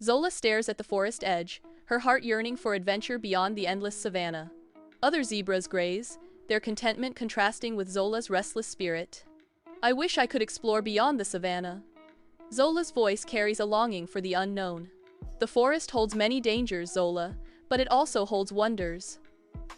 Zola stares at the forest edge, her heart yearning for adventure beyond the endless savanna. Other zebras graze, their contentment contrasting with Zola's restless spirit. I wish I could explore beyond the savanna. Zola's voice carries a longing for the unknown. The forest holds many dangers, Zola, but it also holds wonders.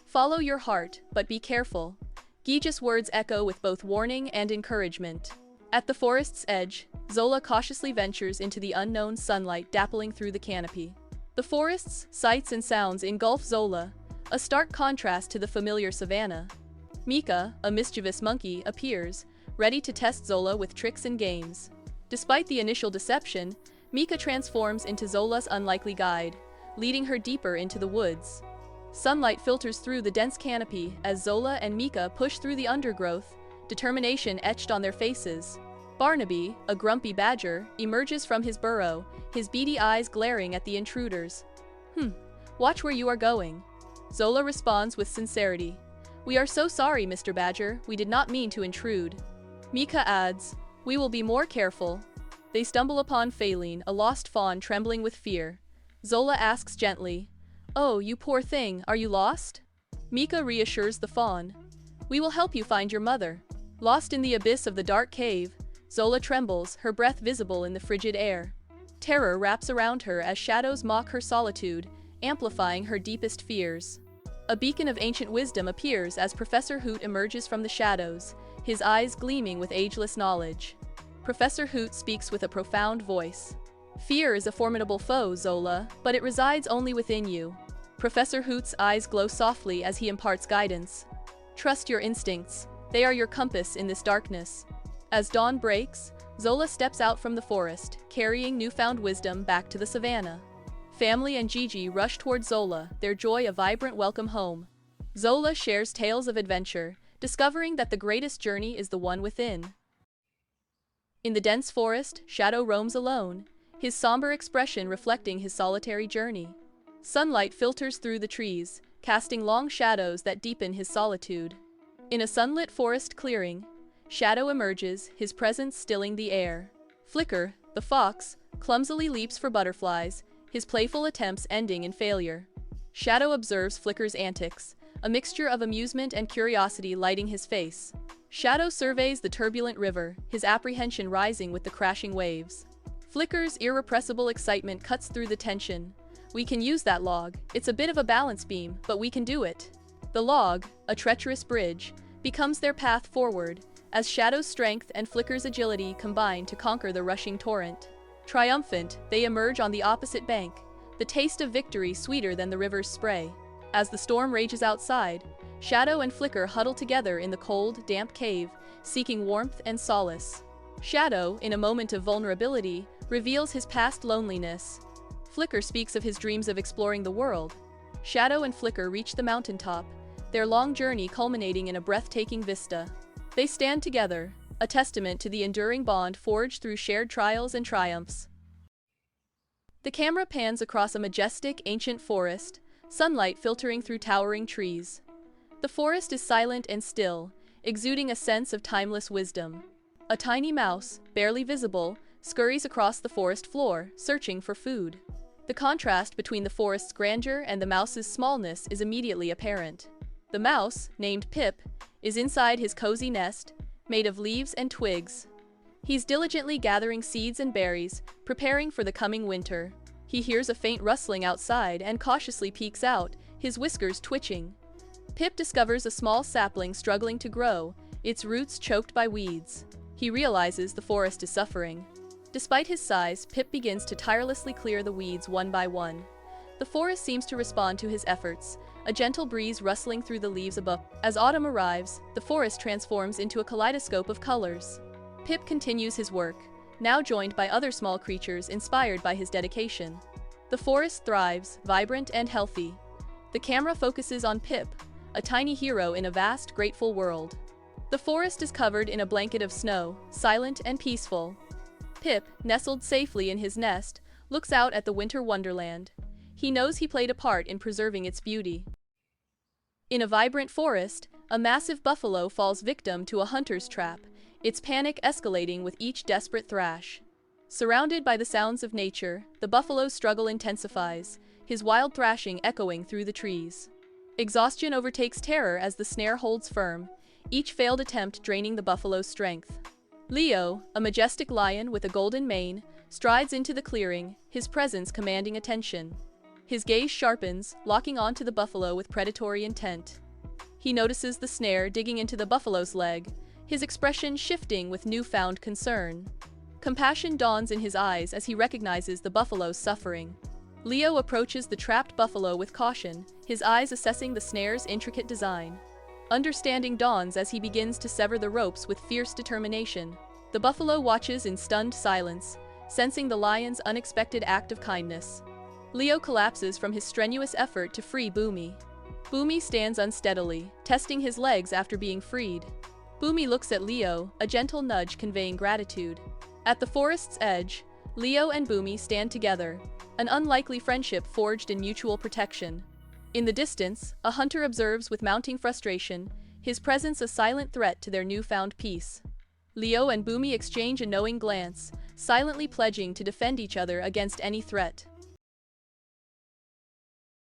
Follow your heart, but be careful. Gija's words echo with both warning and encouragement. At the forest's edge, Zola cautiously ventures into the unknown, sunlight dappling through the canopy. The forest's sights and sounds engulf Zola, a stark contrast to the familiar savanna. Mika, a mischievous monkey, appears, ready to test Zola with tricks and games. Despite the initial deception, Mika transforms into Zola's unlikely guide, leading her deeper into the woods. Sunlight filters through the dense canopy as Zola and Mika push through the undergrowth, determination etched on their faces. Barnaby, a grumpy badger, emerges from his burrow, his beady eyes glaring at the intruders. Watch where you are going. Zola responds with sincerity. We are so sorry, Mr. Badger, we did not mean to intrude. Mika adds, we will be more careful. They stumble upon Phaline, a lost fawn trembling with fear. Zola asks gently, oh, you poor thing, are you lost? Mika reassures the fawn. We will help you find your mother. Lost in the abyss of the dark cave, Zola trembles, her breath visible in the frigid air. Terror wraps around her as shadows mock her solitude, amplifying her deepest fears. A beacon of ancient wisdom appears as Professor Hoot emerges from the shadows, his eyes gleaming with ageless knowledge. Professor Hoot speaks with a profound voice. Fear is a formidable foe, Zola, but it resides only within you. Professor Hoot's eyes glow softly as he imparts guidance. Trust your instincts. They are your compass in this darkness. As dawn breaks, Zola steps out from the forest, carrying newfound wisdom back to the savanna. Family and Gigi rush toward Zola, their joy a vibrant welcome home. Zola shares tales of adventure, discovering that the greatest journey is the one within. In the dense forest, Shadow roams alone, his somber expression reflecting his solitary journey. Sunlight filters through the trees, casting long shadows that deepen his solitude. In a sunlit forest clearing, Shadow emerges, his presence stilling the air. Flicker, the fox, clumsily leaps for butterflies, his playful attempts ending in failure. Shadow observes Flicker's antics, a mixture of amusement and curiosity lighting his face. Shadow surveys the turbulent river, his apprehension rising with the crashing waves. Flicker's irrepressible excitement cuts through the tension. We can use that log. It's a bit of a balance beam, but we can do it. The log, a treacherous bridge, becomes their path forward, as Shadow's strength and Flicker's agility combine to conquer the rushing torrent. Triumphant, they emerge on the opposite bank, the taste of victory sweeter than the river's spray. As the storm rages outside, Shadow and Flicker huddle together in the cold, damp cave, seeking warmth and solace. Shadow, in a moment of vulnerability, reveals his past loneliness. Flicker speaks of his dreams of exploring the world. Shadow and Flicker reach the mountaintop, their long journey culminating in a breathtaking vista. They stand together, a testament to the enduring bond forged through shared trials and triumphs. The camera pans across a majestic, ancient forest, sunlight filtering through towering trees. The forest is silent and still, exuding a sense of timeless wisdom. A tiny mouse, barely visible, scurries across the forest floor, searching for food. The contrast between the forest's grandeur and the mouse's smallness is immediately apparent. The mouse, named Pip, is inside his cozy nest, made of leaves and twigs. He's diligently gathering seeds and berries, preparing for the coming winter. He hears a faint rustling outside and cautiously peeks out, his whiskers twitching. Pip discovers a small sapling struggling to grow, its roots choked by weeds. He realizes the forest is suffering. Despite his size, Pip begins to tirelessly clear the weeds one by one. The forest seems to respond to his efforts, a gentle breeze rustling through the leaves above. As autumn arrives, the forest transforms into a kaleidoscope of colors. Pip continues his work, now joined by other small creatures inspired by his dedication. The forest thrives, vibrant and healthy. The camera focuses on Pip, a tiny hero in a vast, grateful world. The forest is covered in a blanket of snow, silent and peaceful. Pip, nestled safely in his nest, looks out at the winter wonderland. He knows he played a part in preserving its beauty. In a vibrant forest, a massive buffalo falls victim to a hunter's trap, its panic escalating with each desperate thrash. Surrounded by the sounds of nature, the buffalo's struggle intensifies, his wild thrashing echoing through the trees. Exhaustion overtakes terror as the snare holds firm, each failed attempt draining the buffalo's strength. Leo, a majestic lion with a golden mane, strides into the clearing, his presence commanding attention. His gaze sharpens, locking onto the buffalo with predatory intent. He notices the snare digging into the buffalo's leg, his expression shifting with newfound concern. Compassion dawns in his eyes as he recognizes the buffalo's suffering. Leo approaches the trapped buffalo with caution, his eyes assessing the snare's intricate design. Understanding dawns as he begins to sever the ropes with fierce determination. The buffalo watches in stunned silence, sensing the lion's unexpected act of kindness. Leo collapses from his strenuous effort to free Boomy. Boomy stands unsteadily, testing his legs after being freed. Boomy looks at Leo, a gentle nudge conveying gratitude. At the forest's edge, Leo and Boomy stand together, an unlikely friendship forged in mutual protection. In the distance, a hunter observes with mounting frustration, his presence a silent threat to their newfound peace. Leo and Boomy exchange a knowing glance, silently pledging to defend each other against any threat.